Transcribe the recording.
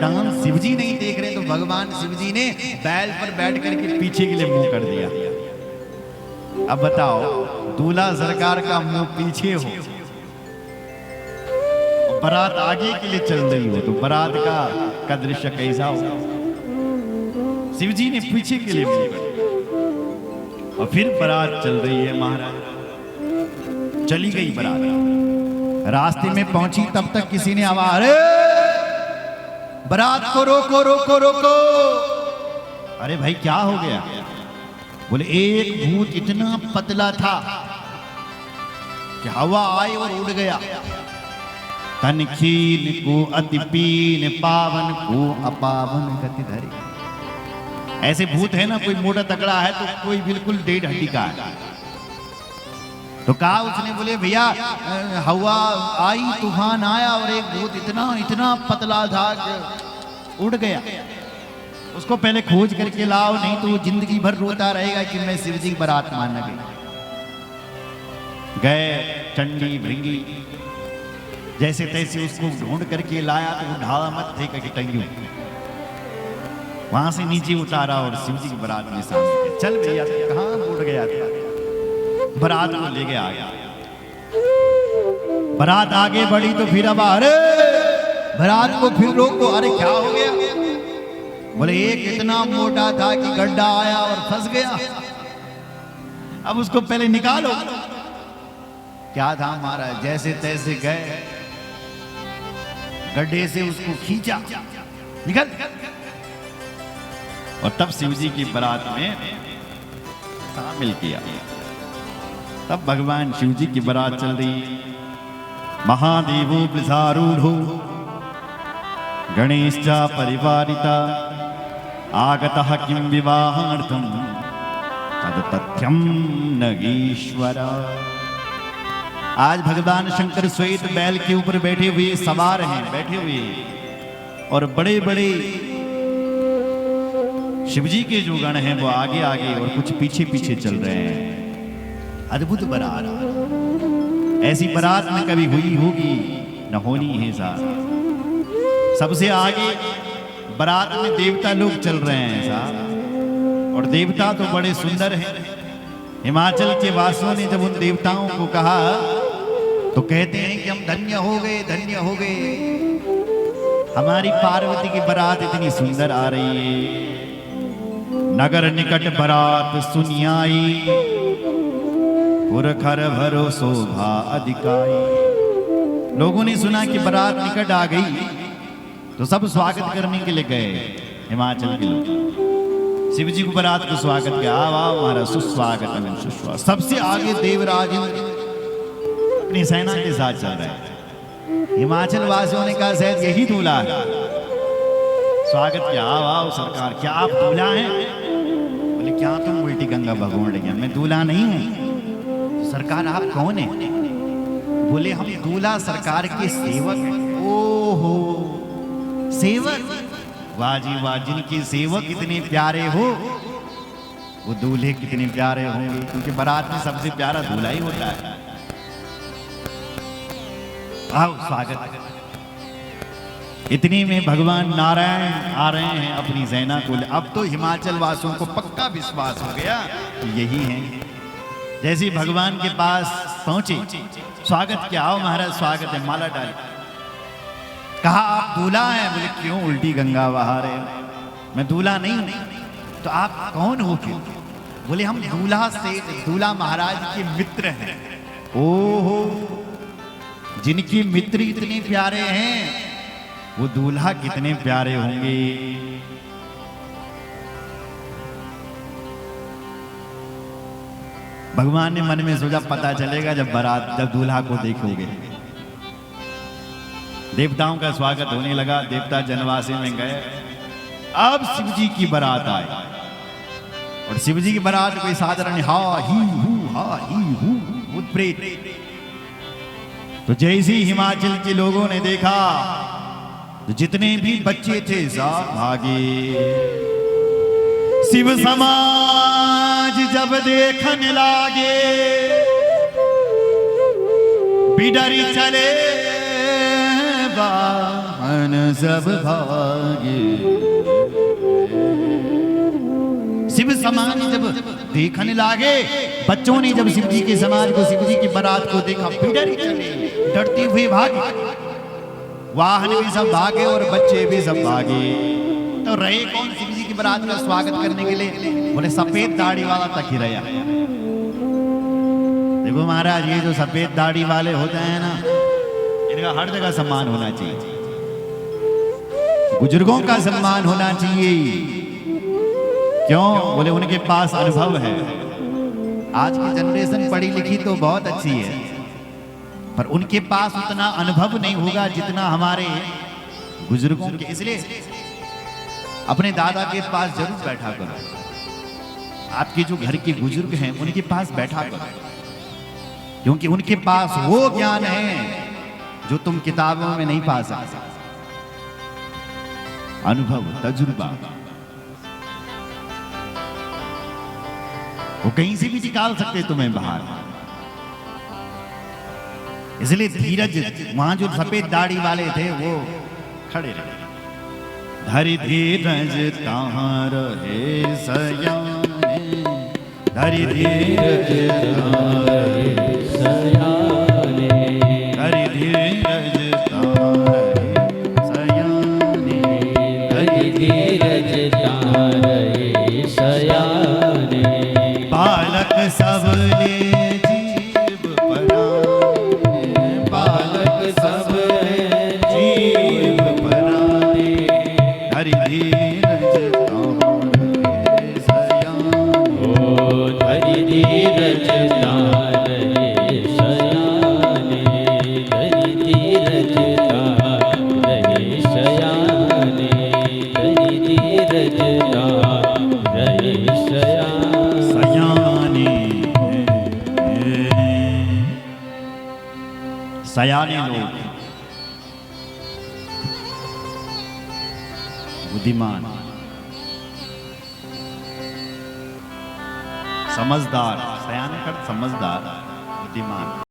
Dance Shivji नहीं देख रहे तो भगवान शिवजी ने बैल पर बैठ करके पीछे के लिए मुंह कर दिया। अब बताओ, दूल्हा सरकार का मुंह पीछे हो, बारात आगे के लिए चल रही हो, तो बारात का दृश्य कैसा हो? शिवजी ने पीछे के लिए मुंह कर दिया और फिर बारात चल रही है महाराज। चली गई बारात, रास्ते में पहुंची तब तक किसी ने आवाज, अरे बारात को रोको रोको रोको। अरे भाई क्या हो गया? बोले एक भूत इतना पतला था कि हवा आई और उड़ गया। तन खीन को अति पीन, पावन को अपावन गति धरे। ऐसे भूत है ना, कोई मोटा तगड़ा है तो कोई बिल्कुल डेढ़ हड्डी का है। तो कहा उसने, बोले भैया हवा आई, तूफान आया और एक भूत इतना इतना पतला था कि उड़ गया। उसको पहले खोज करके लाओ, नहीं तो वो जिंदगी भर रोता रहेगा कि मैं शिवजी की बारात मानने गया। गए चंडी भृंगी जैसे तैसे उसको ढूंढ करके लाया, तो वो ढाला मत थे कि टंगी वहां से नीचे उतारा और शिवजी की बारात में सामने। चल भैया, कहाँ उड़ गया था? बारात को ले गया आगे। बारात आगे बढ़ी तो फिर अब अरे बारात को फिर रोको। अरे क्या हो गया? बोले एक इतना मोटा था कि गड्ढा आया और फंस गया, अब उसको पहले निकालो। क्या था महाराज? जैसे तैसे गए, गड्ढे से उसको खींचा, निकल। और तब शिवजी की बारात में शामिल किया। तब भगवान शिवजी की बारात चल रही। महादेवो वृषारूढ़ो गणेशा परिवारिता, आगतः किं विवाहार्थं तद तथ्यं नगीश्वरा। आज भगवान शंकर श्वेत बैल के ऊपर बैठे हुए सवार हैं, बैठे हुए, और बड़े बड़े शिवजी के जो गण हैं वो आगे आगे और कुछ पीछे पीछे चल रहे हैं। अद्भुत बारात, ऐसी बारात में कभी हुई होगी न होनी है साहब। सबसे आगे बारात में देवता लोग चल रहे हैं साहब, और देवता तो बड़े सुंदर हैं। हिमाचल के वासियों ने जब उन देवताओं को कहा तो कहते हैं कि हम धन्य हो गए, धन्य हो गए, हमारी पार्वती की बारात इतनी सुंदर आ रही है। नगर निकट बारात सुनियाई, पुरखर भरो शोभा अधिकाई। लोगों ने सुना कि बारात निकट आ गई तो सब स्वागत करने के लिए गए। हिमाचल के लोग शिवजी को बारात को स्वागत किया, वाह हमारा सुस्वागत सुस्वागत। सबसे आगे देवराज अपनी सेना के साथ चल रहे हैं। हिमाचल वासियों ने कहा शायद यही दूल्हा है। स्वागत किया, वाह सरकार क्या आप दूल्हा हैं? बोले क्या तुम उल्टी गंगा भगोड़ रही हैं, मैं दूल्हा नहीं हूं। सरकार आप कौन है? बोले हम दूल्हा सरकार के सेवक हैं। ओहो सेवक, वाह जी वाह, जिनके सेवक इतने प्यारे हो वो दूल्हे कितने प्यारे होंगे, क्योंकि बारात में सबसे प्यारा दूल्हा ही होता है। आओ स्वागत। इतने में भगवान नारायण आ रहे हैं अपनी सेना को। अब तो हिमाचल वासियों को पक्का विश्वास हो गया कि यही हैं। जैसे ही भगवान के पास पहुंचे, स्वागत किया, आओ महाराज स्वागत है, माला डाली। कहा आप दूल्हा हैं? बोले क्यों उल्टी गंगा बहा रहे हो, मैं दूल्हा नहीं हूं। तो आप कौन हो फिर? बोले हम दूल्हा महाराज के मित्र हैं। ओहो, जिनके मित्र इतने प्यारे हैं वो दूल्हा कितने प्यारे होंगे। भगवान ने मन में सोचा पता चलेगा जब दूल्हा को देखोगे। देवताओं का स्वागत होने लगा, देवता जनवासे में गए। अब शिवजी की बारात आई, और शिवजी की बारात कोई साधारण हा ही हू भूत प्रेत। तो जैसे ही हिमाचल के लोगों ने देखा तो जितने भी बच्चे थे सब भागे। शिव समाज जब देखने लागे, बिडरी चले बाहर ब्राह्मण सब भागे। शिव समाज जब देखने लागे, बच्चों ने जब शिव जी के समाज को, शिव जी की बारात को देखा, फिर चले, डरते हुए भागे। वाहन भी सब भागे और बच्चे भी सब भागे। तो रहे कौन शिव जी की बारात का स्वागत करने के लिए? बोले सफेद दाढ़ी वाला तक ही रहा। देखो महाराज, ये जो सफेद दाढ़ी वाले होते हैं ना, इनका हर जगह सम्मान होना चाहिए। बुजुर्गों का सम्मान होना चाहिए। क्यों? बोले उनके पास अनुभव है। आज की जनरेशन पढ़ी लिखी तो बहुत अच्छी है, पर उनके पास उतना अनुभव नहीं होगा जितना हमारे बुजुर्गों के। इसलिए अपने दादा के पास जरूर बैठा करो। आपके जो घर के बुजुर्ग हैं उनके पास बैठा करो, क्योंकि उनके पास वो ज्ञान है जो तुम किताबों में नहीं पा सकते। अनुभव, तजुर्बा वो कहीं से भी निकाल सकते तुम्हें बाहर। इसलिए धीरज, वहां जो सफेद दाढ़ी वाले थे वो खड़े रहे। धरि धीरज ताहां रहे सयाने, धरि धीरज ताहां रहे सयाने, धरि धीरज ताहां रहे सयाने, धरि धीरज ताहां रहे सयाने। बालक सबने जीव पराने, बालक सबने जीव पराने, धरि धीरज ताहां रहे सयाने, ओ धरि धीरज ताहां रहे सयाने, धरि धीरज ताहां रहे सयाने, धरि धीरज ताहां रहे सयाने। सयाने लोग, बुद्धिमान, समझदार, सयाने कर समझदार, बुद्धिमान।